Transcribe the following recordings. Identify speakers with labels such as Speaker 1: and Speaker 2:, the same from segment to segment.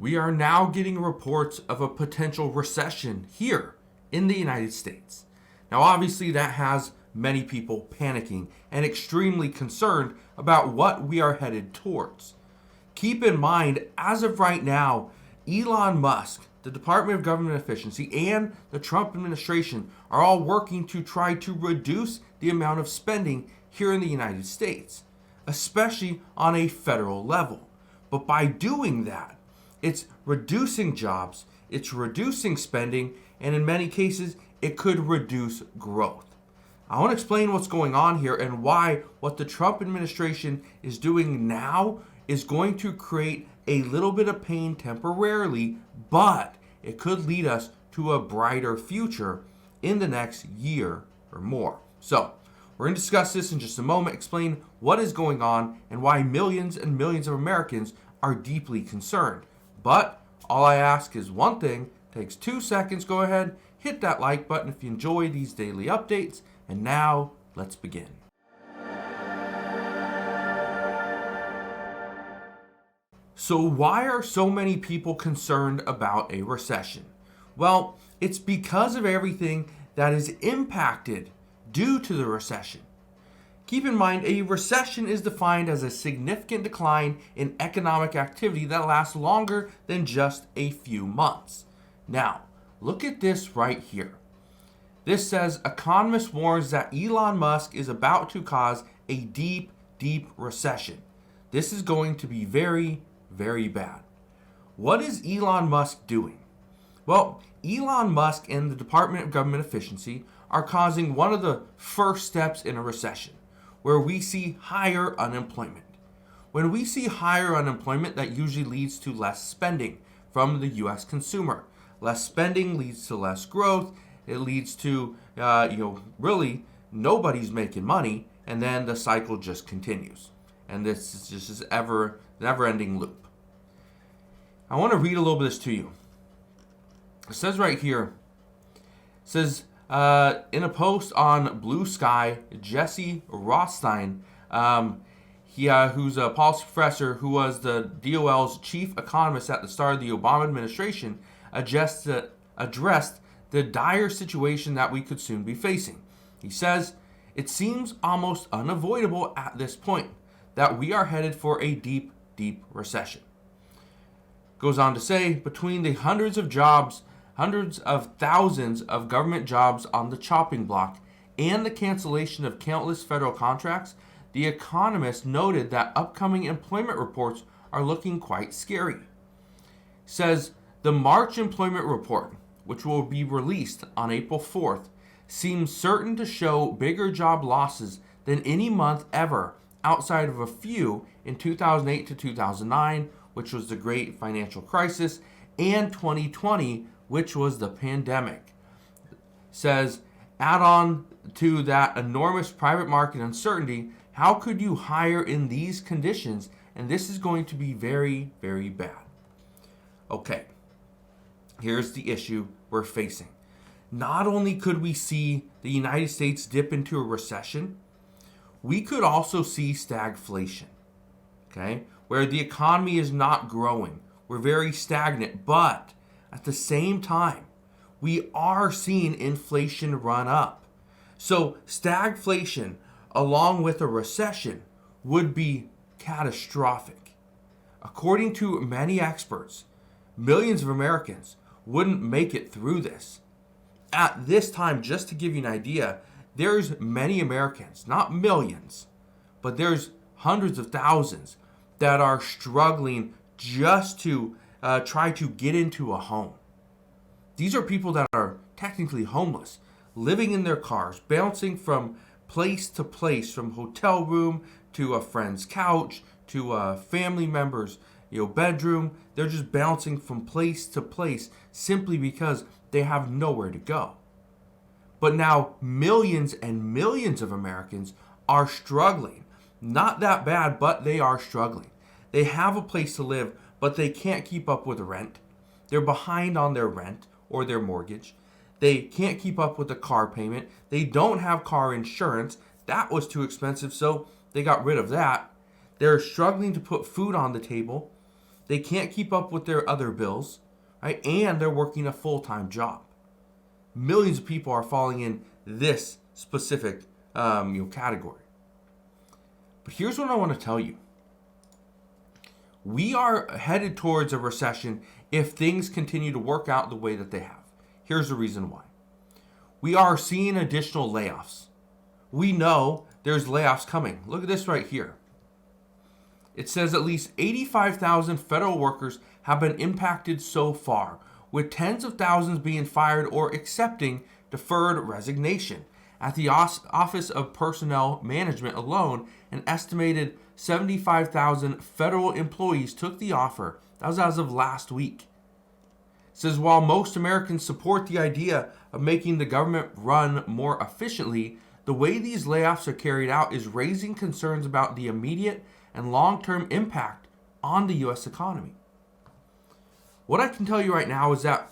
Speaker 1: We are now getting reports of a potential recession here in the United States. Now, obviously, that has many people panicking and extremely concerned about what we are headed towards. Keep in mind, as of right now, Elon Musk, the Department of Government Efficiency, and the Trump administration are all working to try to reduce the amount of spending here in the United States, especially on a federal level. But by doing that, it's reducing jobs, it's reducing spending, and in many cases, it could reduce growth. I want to explain what's going on here and why what the Trump administration is doing now is going to create a little bit of pain temporarily, but it could lead us to a brighter future in the next year or more. So, we're going to discuss this in just a moment, explain what is going on and why millions and millions of Americans are deeply concerned. But all I ask is one thing, takes 2 seconds, go ahead, hit that like button if you enjoy these daily updates, and now let's begin. So why are so many people concerned about a recession? Well, it's because of everything that is impacted due to the recession. Keep in mind, a recession is defined as a significant decline in economic activity that lasts longer than just a few months. Now, look at this right here. This says, economist warns that Elon Musk is about to cause a deep, deep recession. This is going to be very, very bad. What is Elon Musk doing? Well, Elon Musk and the Department of Government Efficiency are causing one of the first steps in a recession, where we see higher unemployment. When we see higher unemployment, that usually leads to less spending from the U.S. consumer. Less spending leads to less growth. It leads to, really nobody's making money, and then the cycle just continues. And this is just this never-ending loop. I want to read a little bit of this to you. It says right here, in a post on Blue Sky, Jesse Rothstein, who's a policy professor who was the DOL's chief economist at the start of the Obama administration, addressed the dire situation that we could soon be facing. He says, it seems almost unavoidable at this point that we are headed for a deep, deep recession. Goes on to say, between the hundreds of thousands of government jobs on the chopping block and the cancellation of countless federal contracts, the Economist noted that upcoming employment reports are looking quite scary. Says, the March employment report, which will be released on April 4th, seems certain to show bigger job losses than any month ever outside of a few in 2008 to 2009, which was the great financial crisis, and 2020, which was the pandemic. Says, add on to that enormous private market uncertainty, how could you hire in these conditions? And this is going to be very, very bad. Okay, here's the issue we're facing. Not only could we see the United States dip into a recession, we could also see stagflation, okay, where the economy is not growing. We're very stagnant, but at the same time, we are seeing inflation run up. So stagflation, along with a recession, would be catastrophic. According to many experts, millions of Americans wouldn't make it through this. At this time, just to give you an idea, there's many Americans, not millions, but there's hundreds of thousands that are struggling just to try to get into a home. These are people that are technically homeless, living in their cars, bouncing from place to place, from hotel room to a friend's couch to a family member's bedroom. They're just bouncing from place to place simply because they have nowhere to go. But now millions and millions of Americans are struggling. Not that bad, but they are struggling. They have a place to live, but they can't keep up with the rent. They're behind on their rent or their mortgage. They can't keep up with the car payment. They don't have car insurance. That was too expensive, so they got rid of that. They're struggling to put food on the table. They can't keep up with their other bills, right? And they're working a full-time job. Millions of people are falling in this specific category. But here's what I want to tell you. We are headed towards a recession if things continue to work out the way that they have. Here's the reason why. We are seeing additional layoffs. We know there's layoffs coming. Look at this right here. It says at least 85,000 federal workers have been impacted so far, with tens of thousands being fired or accepting deferred resignation. At the Office of Personnel Management alone, an estimated 75,000 federal employees took the offer. That was as of last week. It says while most Americans support the idea of making the government run more efficiently, the way these layoffs are carried out is raising concerns about the immediate and long-term impact on the U.S. economy. What I can tell you right now is that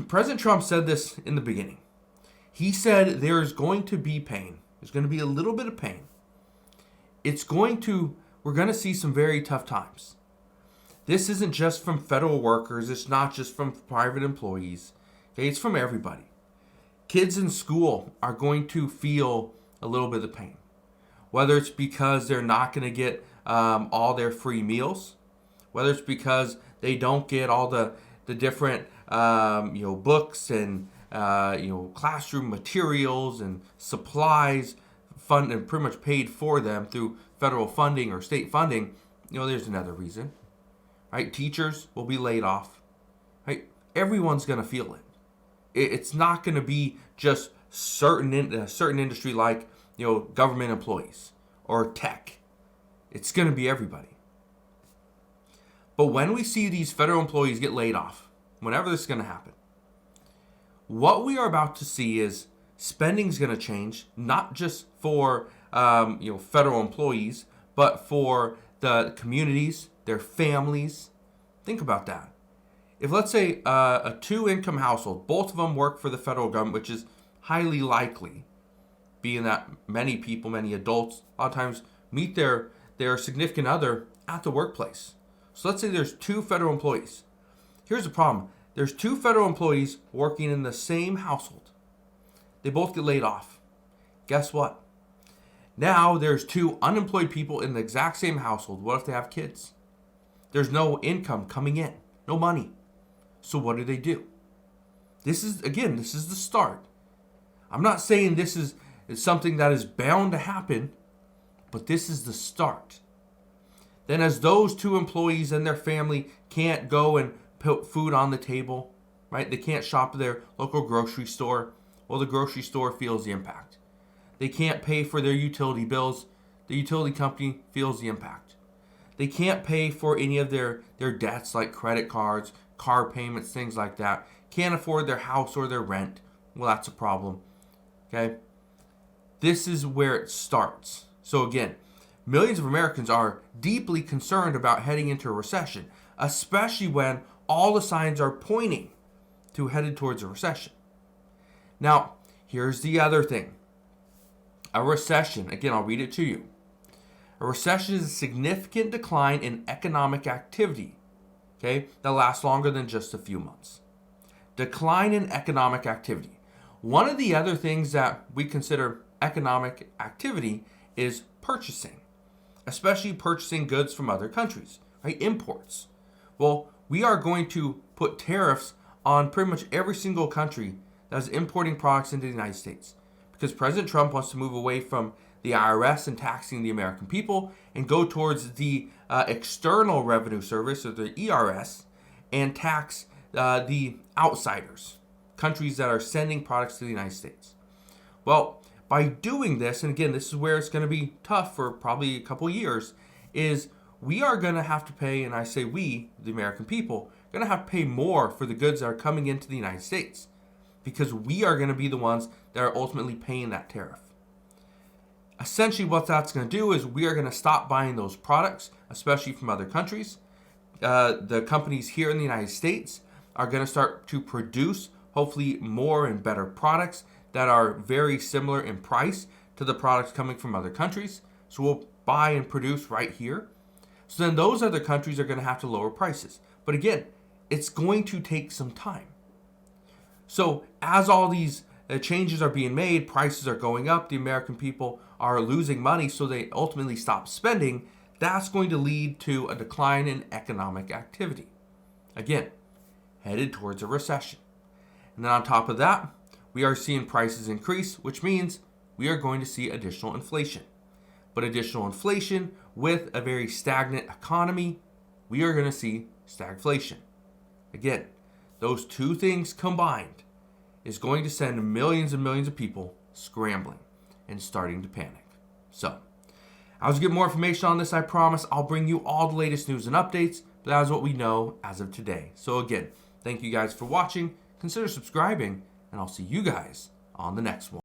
Speaker 1: President Trump said this in the beginning. He said there's going to be pain. There's going to be a little bit of pain. We're going to see some very tough times. This isn't just from federal workers. It's not just from private employees. Okay, it's from everybody. Kids in school are going to feel a little bit of pain. Whether it's because they're not going to get all their free meals, whether it's because they don't get all the different books and classroom materials and supplies and pretty much paid for them through federal funding or state funding. There's another reason, right? Teachers will be laid off, right? Everyone's going to feel it. It's not going to be just certain industry like government employees or tech. It's going to be everybody. But when we see these federal employees get laid off, whenever this is going to happen, what we are about to see is spending is going to change, not just for federal employees, but for the communities, their families. Think about that. If let's say a two-income household, both of them work for the federal government, which is highly likely, being that many adults, a lot of times meet their significant other at the workplace. So let's say there's two federal employees. Here's the problem. There's two federal employees working in the same household. They both get laid off. Guess what? Now there's two unemployed people in the exact same household. What if they have kids? There's no income coming in, no money. So what do? This is the start. I'm not saying this is something that is bound to happen, but this is the start. Then as those two employees and their family can't go and put food on the table, right? They can't shop at their local grocery store. Well, the grocery store feels the impact. They can't pay for their utility bills. The utility company feels the impact. They can't pay for any of their debts like credit cards, car payments, things like that. Can't afford their house or their rent. Well, that's a problem. Okay? This is where it starts. So again, millions of Americans are deeply concerned about heading into a recession, especially when all the signs are pointing to headed towards a recession. Now, here's the other thing. A recession, again, I'll read it to you. A recession is a significant decline in economic activity, okay, that lasts longer than just a few months. Decline in economic activity. One of the other things that we consider economic activity is purchasing, especially purchasing goods from other countries, right? Imports. Well, we are going to put tariffs on pretty much every single country that is importing products into the United States because President Trump wants to move away from the IRS and taxing the American people and go towards the External Revenue Service, or the ERS, and tax the outsiders, countries that are sending products to the United States. Well, by doing this, and again, this is where it's going to be tough for probably a couple years, is we are going to have to pay, and I say we, the American people, going to have to pay more for the goods that are coming into the United States because we are going to be the ones that are ultimately paying that tariff. Essentially, what that's going to do is we are going to stop buying those products, especially from other countries. The companies here in the United States are going to start to produce, hopefully, more and better products that are very similar in price to the products coming from other countries. So we'll buy and produce right here. So then those other countries are going to have to lower prices. But again, it's going to take some time. So as all these changes are being made, prices are going up, the American people are losing money, so they ultimately stop spending. That's going to lead to a decline in economic activity. Again, headed towards a recession. And then on top of that, we are seeing prices increase, which means we are going to see additional inflation. But additional inflation with a very stagnant economy, we are going to see stagflation. Again, those two things combined is going to send millions and millions of people scrambling and starting to panic. So, as we get more information on this, I promise I'll bring you all the latest news and updates, but that is what we know as of today. So again, thank you guys for watching, consider subscribing, and I'll see you guys on the next one.